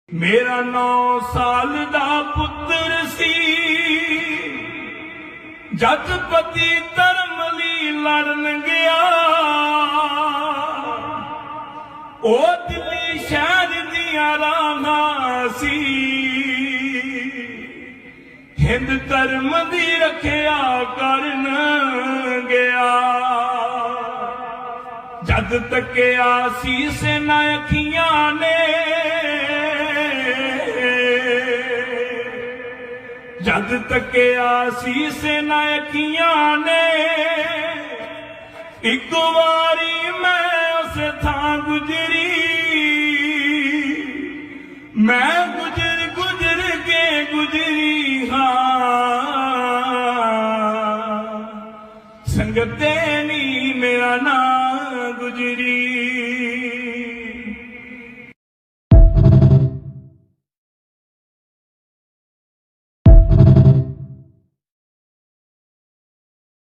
मेरा 9 साल दा पुत्र सी, जद पति धर्म ली लड़न गया। ओ दिल्ली शहर दिया राहां सी, हिंद धर्म दी रखिया करन गया। जद तकिया सीस ना अखियां ने, जद तकिया सीस ना अखियां ने, एक बारी मैं उस थां गुजरी। मैं गुजर गुजर के गुजरी हाँ, संगते नी मेरा नाम